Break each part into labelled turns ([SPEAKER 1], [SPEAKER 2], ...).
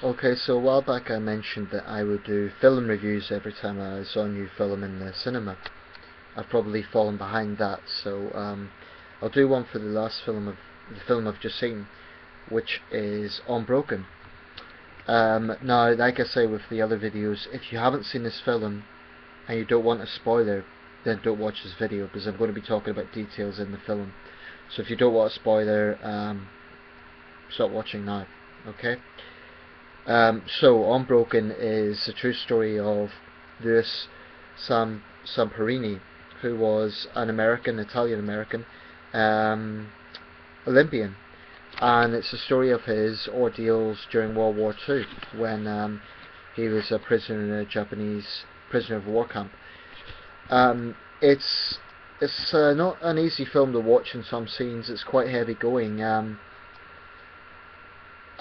[SPEAKER 1] Okay, so a while back I mentioned that I would do film reviews every time I saw a new film in the cinema. I've probably fallen behind that, so I'll do one for the film I've just seen, which is Unbroken. Now, like I say with the other videos, if you haven't seen this film and you don't want a spoiler, then don't watch this video, because I'm going to be talking about details in the film. So if you don't want a spoiler, stop watching now. Okay. So Unbroken is a true story of Louis Samperini, who was an Italian-American Olympian, and it's a story of his ordeals during World War II when he was a prisoner in a Japanese prisoner of war camp. It's not an easy film to watch in some scenes. It's quite heavy going.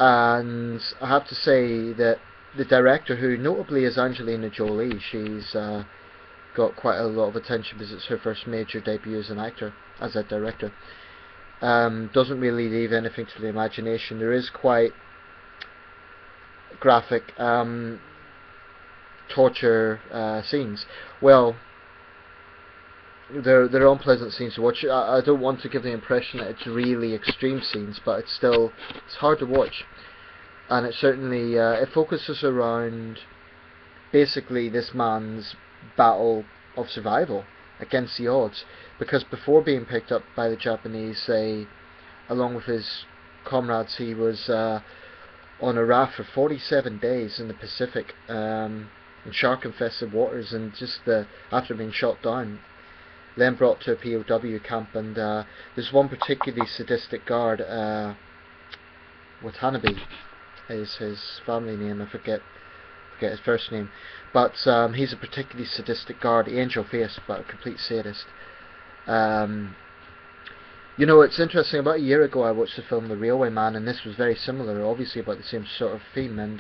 [SPEAKER 1] And I have to say that the director, who notably is Angelina Jolie, she's got quite a lot of attention because it's her first major debut as an actor, as a director, doesn't really leave anything to the imagination. There is quite graphic torture scenes. Well, they're unpleasant scenes to watch. I don't want to give the impression that it's really extreme scenes, but it's hard to watch, and it certainly it focuses around basically this man's battle of survival against the odds, because before being picked up by the Japanese, along with his comrades, he was on a raft for 47 days in the Pacific, in shark-infested waters, and after being shot down, then brought to a POW camp. And there's one particularly sadistic guard, Watanabe is his family name, I forget his first name, but he's a particularly sadistic guard, angel face, but a complete sadist. You know, it's interesting, about a year ago I watched the film The Railway Man, and this was very similar, obviously about the same sort of theme. And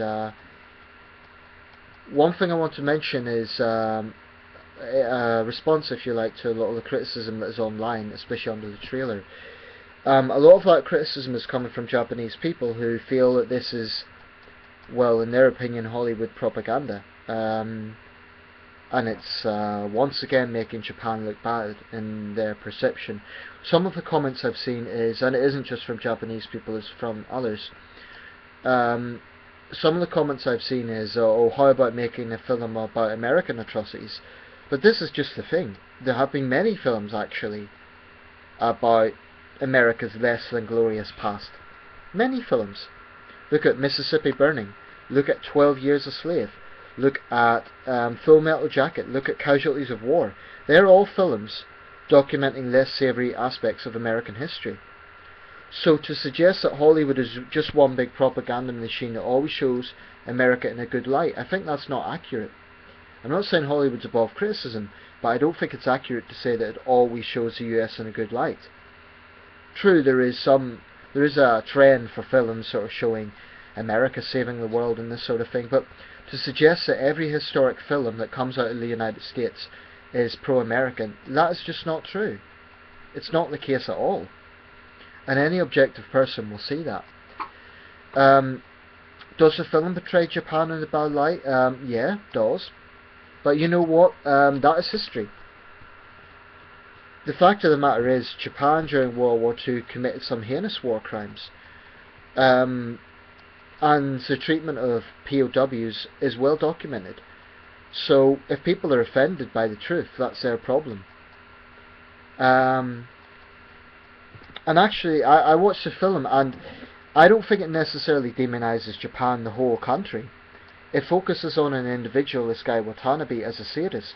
[SPEAKER 1] one thing I want to mention is a response, if you like, to a lot of the criticism that is online, especially under the trailer. A lot of that criticism is coming from Japanese people who feel that this is, well, in their opinion, Hollywood propaganda, and it's once again making Japan look bad in their perception. Some of the comments I've seen is, and it isn't just from Japanese people, it's from others, some of the comments I've seen is, oh, how about making a film about American atrocities? But this is just the thing. There have been many films, actually, about America's less than glorious past. Many films. Look at Mississippi Burning. Look at 12 Years a Slave. Look at Full Metal Jacket. Look at Casualties of War. They're all films documenting less savoury aspects of American history. So to suggest that Hollywood is just one big propaganda machine that always shows America in a good light, I think that's not accurate. I'm not saying Hollywood's above criticism, but I don't think it's accurate to say that it always shows the US in a good light. True, there is a trend for films sort of showing America saving the world and this sort of thing, but to suggest that every historic film that comes out of the United States is pro-American, that is just not true. It's not the case at all. And any objective person will see that. Does the film portray Japan in a bad light? Yeah, it does. But you know what? That is history. The fact of the matter is, Japan during World War II committed some heinous war crimes. And the treatment of POWs is well documented. So if people are offended by the truth, that's their problem. And actually, I watched the film, and I don't think it necessarily demonises Japan, the whole country. It focuses on an individual, this guy Watanabe, as a sadist,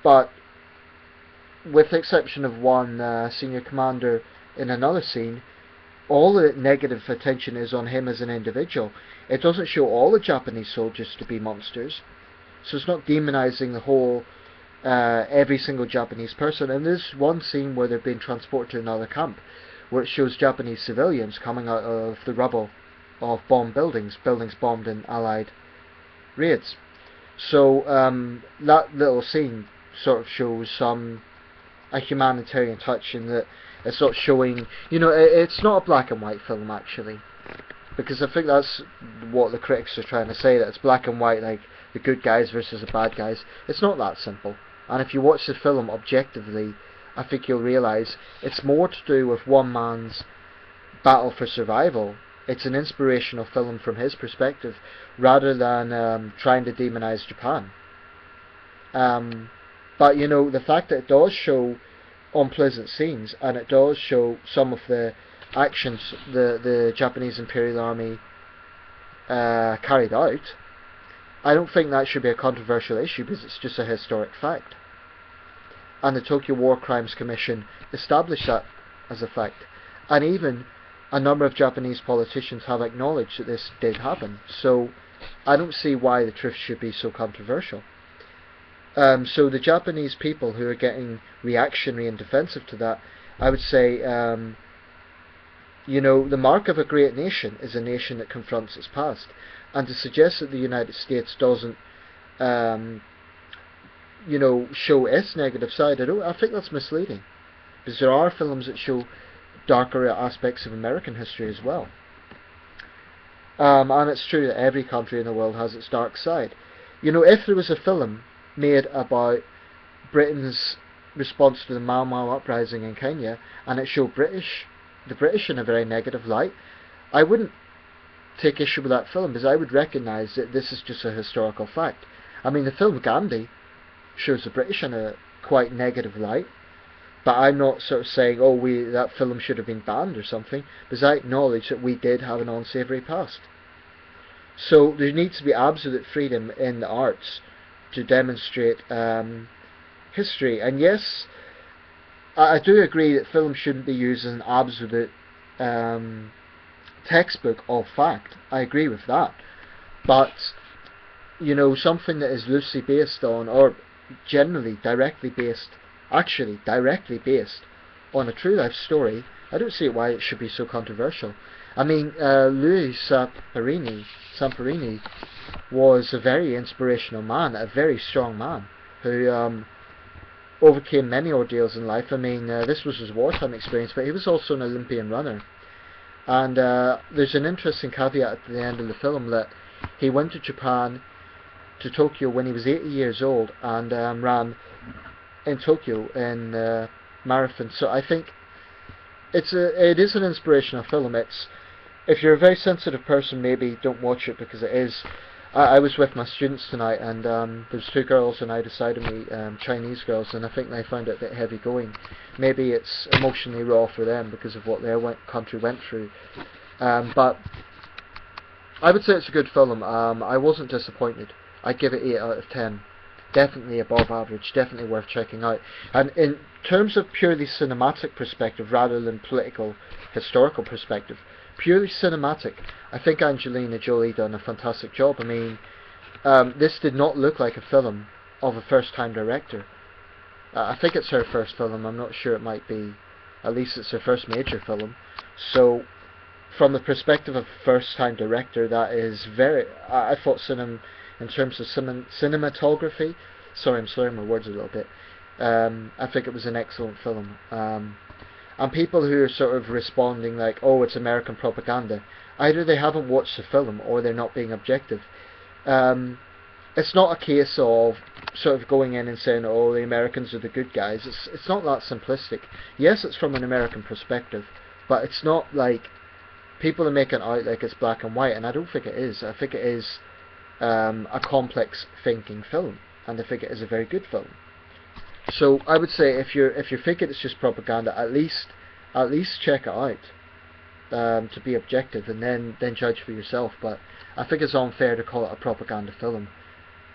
[SPEAKER 1] but with the exception of one senior commander in another scene, all the negative attention is on him as an individual. It doesn't show all the Japanese soldiers to be monsters, so it's not demonising the whole, every single Japanese person. And there's one scene where they're being transported to another camp, where it shows Japanese civilians coming out of the rubble of bombed buildings bombed in Allied raids. So that little scene sort of shows a humanitarian touch in that it's not showing, you know, it's not a black and white film actually, because I think that's what the critics are trying to say, that it's black and white, like the good guys versus the bad guys. It's not that simple. And if you watch the film objectively, I think you'll realise it's more to do with one man's battle for survival. It's an inspirational film from his perspective, rather than trying to demonise Japan. But you know, the fact that it does show unpleasant scenes, and it does show some of the actions the Japanese Imperial Army carried out, I don't think that should be a controversial issue, because it's just a historic fact. And the Tokyo War Crimes Commission established that as a fact. And even a number of Japanese politicians have acknowledged that this did happen. So I don't see why the truth should be so controversial. So the Japanese people who are getting reactionary and defensive to that, I would say, you know, the mark of a great nation is a nation that confronts its past. And to suggest that the United States doesn't, you know, show its negative side, I think that's misleading. Because there are films that show darker aspects of American history as well. And it's true that every country in the world has its dark side. You know, if there was a film made about Britain's response to the Mau Mau uprising in Kenya, and it showed the British in a very negative light, I wouldn't take issue with that film, because I would recognise that this is just a historical fact. I mean, the film Gandhi shows the British in a quite negative light, but I'm not sort of saying, oh, that film should have been banned or something, because I acknowledge that we did have an unsavoury past. So there needs to be absolute freedom in the arts to demonstrate history. And yes, I do agree that film shouldn't be used as an absolute textbook of fact. I agree with that. But, you know, something that is loosely based on, or generally directly based on a true life story, I don't see why it should be so controversial. I mean, Louis Samporini was a very inspirational man, a very strong man, who overcame many ordeals in life. I mean, this was his wartime experience, but he was also an Olympian runner. And there's an interesting caveat at the end of the film that he went to Japan, to Tokyo, when he was 80 years old, and ran in Tokyo in marathon. So I think it is an inspirational film. If you're a very sensitive person, maybe don't watch it, because it is. I was with my students tonight, and there's two girls on either side of me, Chinese girls, and I think they found it a bit heavy going. Maybe it's emotionally raw for them because of what their country went through. But I would say it's a good film. I wasn't disappointed. I'd give it 8 out of 10. Definitely above average, definitely worth checking out. And in terms of purely cinematic perspective, rather than political, historical perspective, purely cinematic, I think Angelina Jolie done a fantastic job. I mean, this did not look like a film of a first-time director. I think it's her first film. I'm not sure, it might be. At least it's her first major film. So, from the perspective of a first-time director, that is very... I thought in terms of cinematography, sorry, I'm slurring my words a little bit, I think it was an excellent film. And people who are sort of responding like, oh, it's American propaganda, either they haven't watched the film or they're not being objective. It's not a case of sort of going in and saying, oh, the Americans are the good guys. It's not that simplistic. Yes, it's from an American perspective, but it's not like people are making it out like it's black and white, and I don't think it is. I think it is a complex thinking film, and I think it is a very good film. So I would say if you're thinking it's just propaganda, at least check it out to be objective, and then judge for yourself. But I think it's unfair to call it a propaganda film.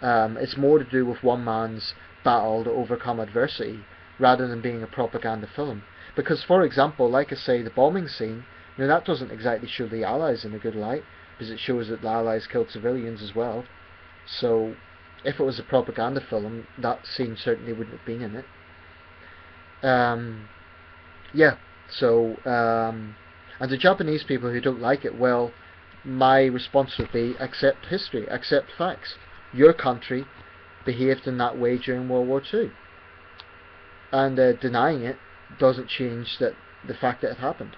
[SPEAKER 1] It's more to do with one man's battle to overcome adversity rather than being a propaganda film. Because, for example, like I say, the bombing scene, that doesn't exactly show the Allies in a good light, because it shows that the Allies killed civilians as well. So if it was a propaganda film, that scene certainly wouldn't have been in it. Yeah, so and the Japanese people who don't like it, well, my response would be accept history, accept facts. Your country behaved in that way during World War II, and denying it doesn't change the fact that it happened.